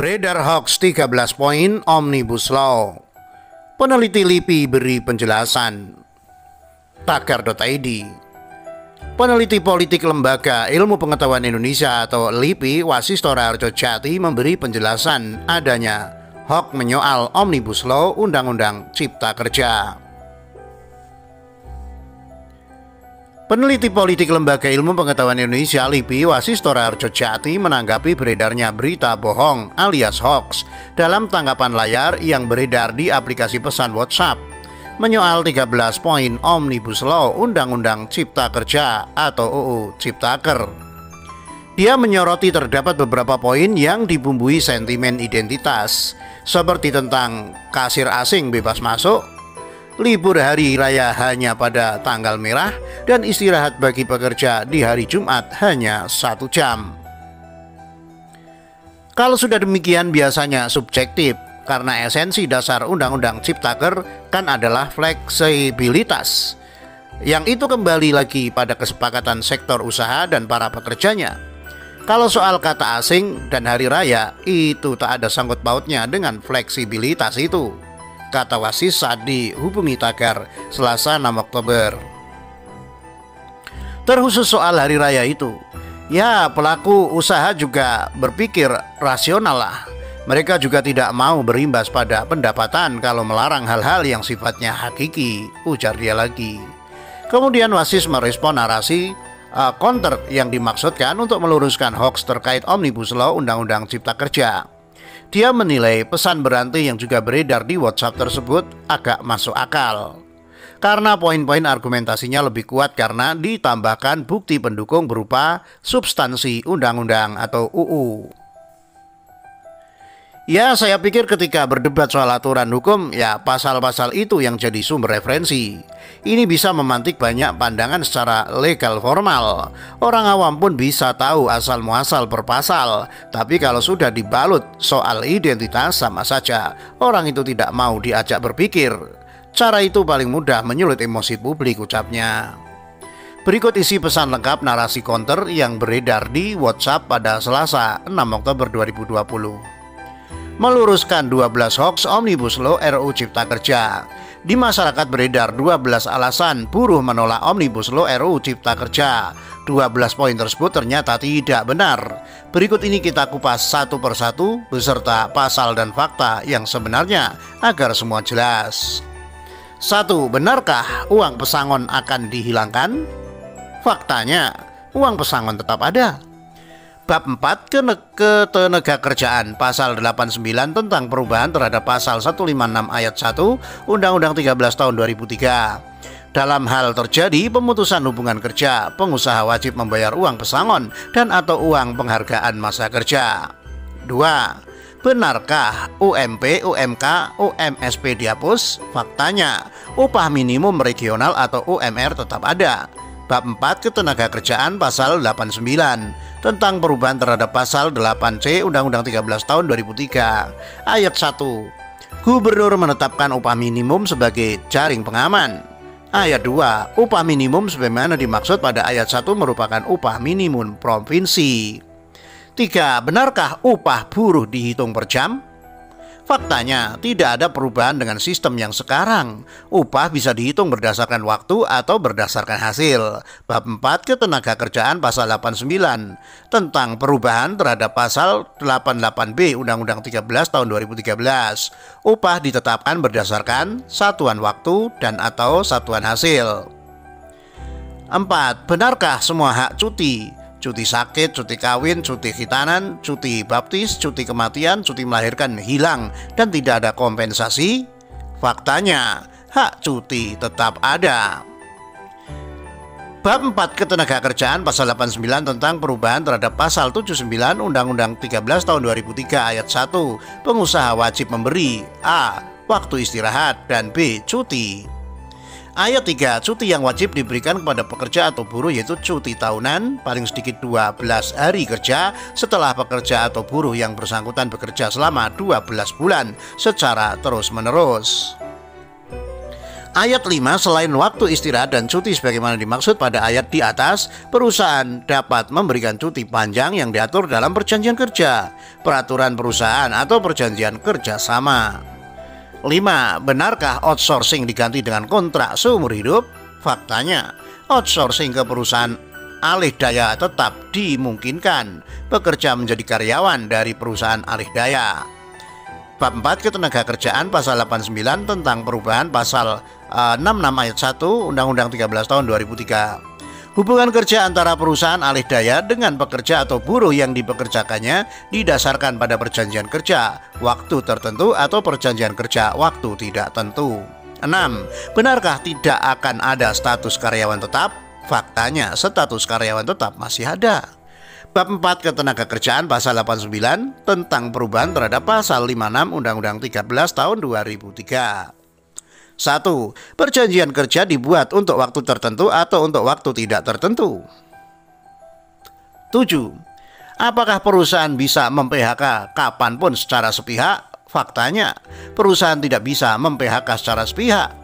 Beredar hoax 13 poin Omnibus Law. Peneliti LIPI beri penjelasan. Tagar.id. Peneliti politik Lembaga Ilmu Pengetahuan Indonesia atau LIPI Wasistora Harjo Jati memberi penjelasan adanya hoax menyoal Omnibus Law Undang-Undang Cipta Kerja. Peneliti politik Lembaga Ilmu Pengetahuan Indonesia LIPI Wasistora Harjo Jati menanggapi beredarnya berita bohong alias hoax dalam tanggapan layar yang beredar di aplikasi pesan WhatsApp menyoal 13 poin Omnibus Law Undang-Undang Cipta Kerja atau UU Ciptaker. Dia menyoroti terdapat beberapa poin yang dibumbui sentimen identitas seperti tentang kasir asing bebas masuk, libur hari raya hanya pada tanggal merah, dan istirahat bagi pekerja di hari Jumat hanya 1 jam. Kalau sudah demikian biasanya subjektif, karena esensi dasar Undang-Undang Ciptaker kan adalah fleksibilitas, yang itu kembali lagi pada kesepakatan sektor usaha dan para pekerjanya. Kalau soal kata asing dan hari raya, itu tak ada sangkut pautnya dengan fleksibilitas itu, kata Wasis saat dihubungi Tagar Selasa 6 Oktober. Terkhusus soal hari raya itu, ya pelaku usaha juga berpikir rasional lah. Mereka juga tidak mau berimbas pada pendapatan kalau melarang hal-hal yang sifatnya hakiki, ujar dia lagi. Kemudian Wasis merespon narasi counter yang dimaksudkan untuk meluruskan hoax terkait Omnibus Law Undang-Undang Cipta Kerja. Dia menilai pesan berantai yang juga beredar di WhatsApp tersebut agak masuk akal, karena poin-poin argumentasinya lebih kuat karena ditambahkan bukti pendukung berupa substansi undang-undang atau UU. Ya, saya pikir ketika berdebat soal aturan hukum, ya pasal-pasal itu yang jadi sumber referensi. Ini bisa memantik banyak pandangan secara legal formal. Orang awam pun bisa tahu asal muasal per pasal. Tapi kalau sudah dibalut soal identitas, sama saja orang itu tidak mau diajak berpikir. Cara itu paling mudah menyulut emosi publik, ucapnya. Berikut isi pesan lengkap narasi counter yang beredar di WhatsApp pada Selasa 6 Oktober 2020. Meluruskan 12 hoax Omnibus Law RUU Cipta Kerja. Di masyarakat beredar 12 alasan buruh menolak Omnibus Law RUU Cipta Kerja. 12 poin tersebut ternyata tidak benar. Berikut ini kita kupas satu persatu beserta pasal dan fakta yang sebenarnya agar semua jelas. 1. Benarkah uang pesangon akan dihilangkan? Faktanya, uang pesangon tetap ada. Bab 4 Ketenagakerjaan Pasal 89 tentang perubahan terhadap Pasal 156 Ayat 1 Undang-Undang 13 Tahun 2003. Dalam hal terjadi pemutusan hubungan kerja, pengusaha wajib membayar uang pesangon dan atau uang penghargaan masa kerja. 2. Benarkah UMP, UMK, UMSP dihapus? Faktanya, upah minimum regional atau UMR tetap ada. Bab 4 Ketenagakerjaan Pasal 89 tentang perubahan terhadap Pasal 8C Undang-Undang 13 Tahun 2003. Ayat 1. Gubernur menetapkan upah minimum sebagai jaring pengaman. Ayat 2. Upah minimum sebagaimana dimaksud pada ayat 1 merupakan upah minimum provinsi. 3. Benarkah upah buruh dihitung per jam? Faktanya, tidak ada perubahan dengan sistem yang sekarang. Upah bisa dihitung berdasarkan waktu atau berdasarkan hasil. Bab 4 Ketenagakerjaan Pasal 89 tentang perubahan terhadap Pasal 88B Undang-Undang 13 Tahun 2013. Upah ditetapkan berdasarkan satuan waktu dan atau satuan hasil. 4. Benarkah semua hak cuti sakit, cuti kawin, cuti khitanan, cuti baptis, cuti kematian, cuti melahirkan hilang dan tidak ada kompensasi? Faktanya, hak cuti tetap ada. Bab 4 Ketenagakerjaan Pasal 89 tentang perubahan terhadap Pasal 79 Undang-Undang 13 Tahun 2003 Ayat 1. Pengusaha wajib memberi A. Waktu istirahat dan B. Cuti. Ayat 3. Cuti yang wajib diberikan kepada pekerja atau buruh yaitu cuti tahunan paling sedikit 12 hari kerja setelah pekerja atau buruh yang bersangkutan bekerja selama 12 bulan secara terus-menerus. Ayat 5, selain waktu istirahat dan cuti sebagaimana dimaksud pada ayat di atas, perusahaan dapat memberikan cuti panjang yang diatur dalam perjanjian kerja, peraturan perusahaan atau perjanjian kerja sama. 5. Benarkah outsourcing diganti dengan kontrak seumur hidup? Faktanya, outsourcing ke perusahaan alih daya tetap dimungkinkan. Pekerja menjadi karyawan dari perusahaan alih daya. Bab 4 Ketenagakerjaan pasal 89 tentang perubahan pasal 66 ayat 1 Undang-Undang 13 tahun 2003. Hubungan kerja antara perusahaan alih daya dengan pekerja atau buruh yang dipekerjakannya didasarkan pada perjanjian kerja waktu tertentu atau perjanjian kerja waktu tidak tentu. 6. Benarkah tidak akan ada status karyawan tetap? Faktanya, status karyawan tetap masih ada. Bab 4 Ketenagakerjaan pasal 89 tentang perubahan terhadap pasal 56 Undang-Undang 13 tahun 2003. 1. Perjanjian kerja dibuat untuk waktu tertentu atau untuk waktu tidak tertentu. 7. Apakah perusahaan bisa mem-PHK kapanpun secara sepihak? Faktanya, perusahaan tidak bisa mem-PHK secara sepihak.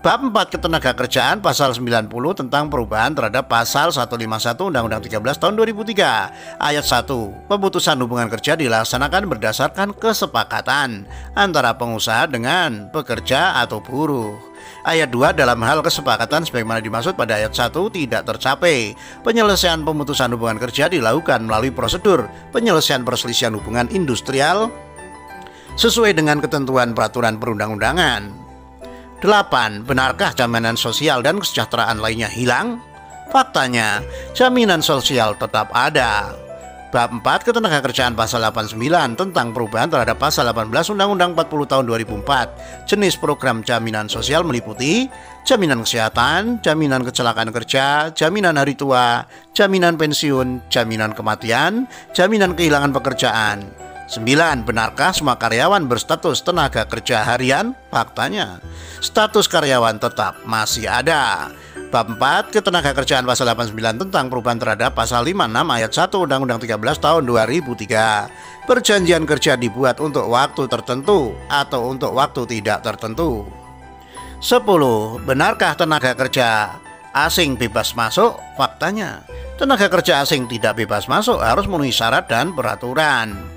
Bab 4 Ketenagakerjaan pasal 90 tentang perubahan terhadap pasal 151 Undang-Undang 13 tahun 2003. Ayat 1. Pemutusan hubungan kerja dilaksanakan berdasarkan kesepakatan antara pengusaha dengan pekerja atau buruh. Ayat 2. Dalam hal kesepakatan sebagaimana dimaksud pada ayat 1 tidak tercapai, penyelesaian pemutusan hubungan kerja dilakukan melalui prosedur penyelesaian perselisihan hubungan industrial sesuai dengan ketentuan peraturan perundang-undangan. 8. Benarkah jaminan sosial dan kesejahteraan lainnya hilang? Faktanya, jaminan sosial tetap ada. Bab 4 Ketenagakerjaan pasal 89 tentang perubahan terhadap pasal 18 Undang-Undang 40 tahun 2004. Jenis program jaminan sosial meliputi jaminan kesehatan, jaminan kecelakaan kerja, jaminan hari tua, jaminan pensiun, jaminan kematian, jaminan kehilangan pekerjaan. 9. Benarkah semua karyawan berstatus tenaga kerja harian? Faktanya, status karyawan tetap masih ada. Bab 4 Ketenagakerjaan pasal 89 tentang perubahan terhadap pasal 56 ayat 1 Undang-Undang 13 tahun 2003. Perjanjian kerja dibuat untuk waktu tertentu atau untuk waktu tidak tertentu. 10. Benarkah tenaga kerja asing bebas masuk? Faktanya, tenaga kerja asing tidak bebas masuk, harus memenuhi syarat dan peraturan.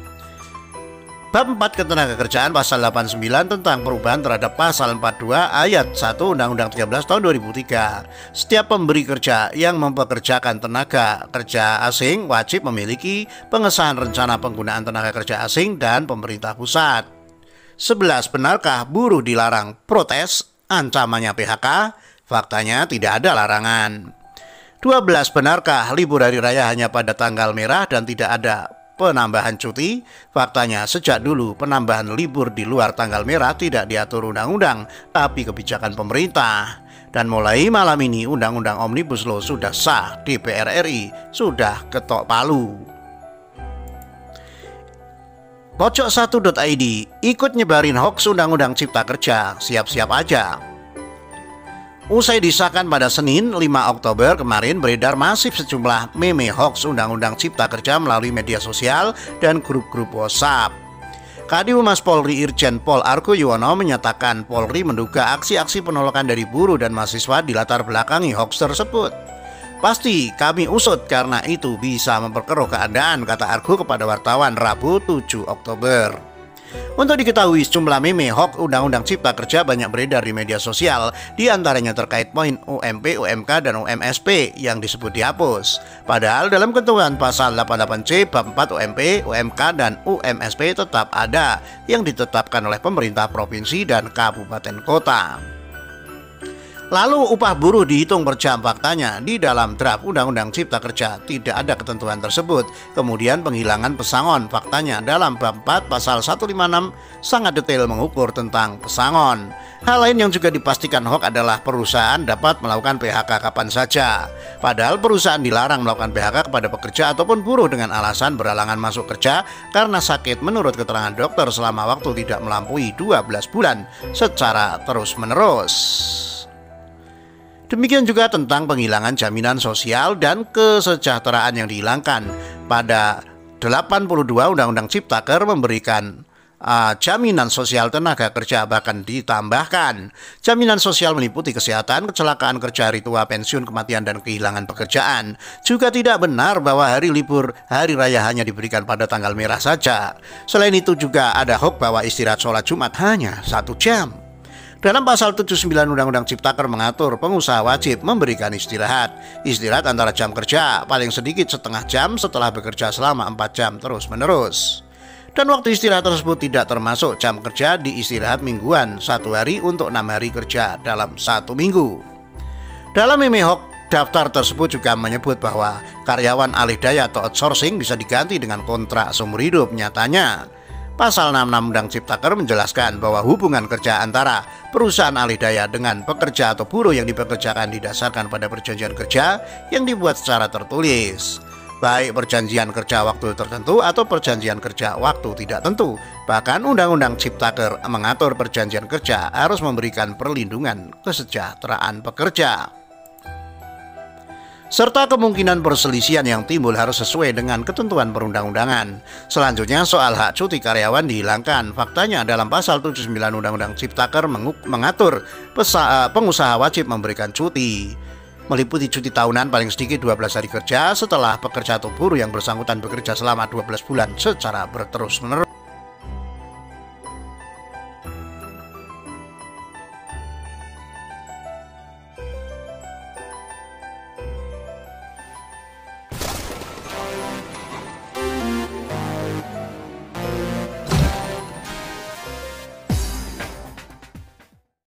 Bab 4 Ketenagakerjaan pasal 89 tentang perubahan terhadap pasal 42 ayat 1 Undang-Undang 13 tahun 2003. Setiap pemberi kerja yang mempekerjakan tenaga kerja asing wajib memiliki pengesahan rencana penggunaan tenaga kerja asing dan pemerintah pusat. 11. Benarkah buruh dilarang protes ancamannya PHK? Faktanya tidak ada larangan. 12. Benarkah libur hari raya hanya pada tanggal merah dan tidak ada penambahan cuti? Faktanya, sejak dulu penambahan libur di luar tanggal merah tidak diatur undang-undang, tapi kebijakan pemerintah. Dan mulai malam ini Undang-Undang Omnibus Law sudah sah, DPR RI sudah ketok palu. Pojok1.id, ikut nyebarin hoax Undang-Undang Cipta Kerja, siap-siap aja. Usai disahkan pada Senin 5 Oktober kemarin, beredar masif sejumlah meme hoax Undang-Undang Cipta Kerja melalui media sosial dan grup-grup WhatsApp. Kadihumas Polri Irjen Pol Argo Yuwono menyatakan Polri menduga aksi-aksi penolakan dari buruh dan mahasiswa dilatar belakangi hoax tersebut. Pasti kami usut karena itu bisa memperkeruh keadaan, kata Argo kepada wartawan Rabu 7 Oktober. Untuk diketahui, sejumlah meme hoax Undang-Undang Cipta Kerja banyak beredar di media sosial, diantaranya terkait poin UMP, UMK, dan UMSP yang disebut dihapus. Padahal dalam ketentuan pasal 88C bab 4 UMP, UMK, dan UMSP tetap ada yang ditetapkan oleh pemerintah provinsi dan kabupaten kota. Lalu upah buruh dihitung per jam. Faktanya, di dalam draft Undang-Undang Cipta Kerja tidak ada ketentuan tersebut. Kemudian penghilangan pesangon. Faktanya, dalam bab 4 pasal 156 sangat detail mengukur tentang pesangon. Hal lain yang juga dipastikan hoax adalah perusahaan dapat melakukan PHK kapan saja. Padahal perusahaan dilarang melakukan PHK kepada pekerja ataupun buruh dengan alasan berhalangan masuk kerja karena sakit menurut keterangan dokter selama waktu tidak melampaui 12 bulan secara terus-menerus. Demikian juga tentang penghilangan jaminan sosial dan kesejahteraan yang dihilangkan. Pada 82 Undang-Undang Ciptaker memberikan jaminan sosial tenaga kerja, bahkan ditambahkan jaminan sosial meliputi kesehatan, kecelakaan kerja, hari tua, pensiun, kematian, dan kehilangan pekerjaan. Juga tidak benar bahwa hari libur hari raya hanya diberikan pada tanggal merah saja. Selain itu juga ada hoax bahwa istirahat sholat Jumat hanya 1 jam. Dalam pasal 79 Undang-Undang Ciptaker mengatur pengusaha wajib memberikan istirahat antara jam kerja paling sedikit setengah jam setelah bekerja selama 4 jam terus-menerus. Dan waktu istirahat tersebut tidak termasuk jam kerja di istirahat mingguan 1 hari untuk 6 hari kerja dalam 1 minggu. Dalam Memehok, daftar tersebut juga menyebut bahwa karyawan alih daya atau outsourcing bisa diganti dengan kontrak seumur hidup. Nyatanya, Pasal 66 Undang Ciptaker menjelaskan bahwa hubungan kerja antara perusahaan alih daya dengan pekerja atau buruh yang dipekerjakan didasarkan pada perjanjian kerja yang dibuat secara tertulis, baik perjanjian kerja waktu tertentu atau perjanjian kerja waktu tidak tentu. Bahkan Undang-Undang Ciptaker mengatur perjanjian kerja harus memberikan perlindungan kesejahteraan pekerja, serta kemungkinan perselisihan yang timbul harus sesuai dengan ketentuan perundang-undangan. Selanjutnya, soal hak cuti karyawan dihilangkan. Faktanya dalam pasal 79 Undang-Undang Ciptaker mengatur pengusaha wajib memberikan cuti, meliputi cuti tahunan paling sedikit 12 hari kerja setelah pekerja atau buruh yang bersangkutan bekerja selama 12 bulan secara berterus-menerus.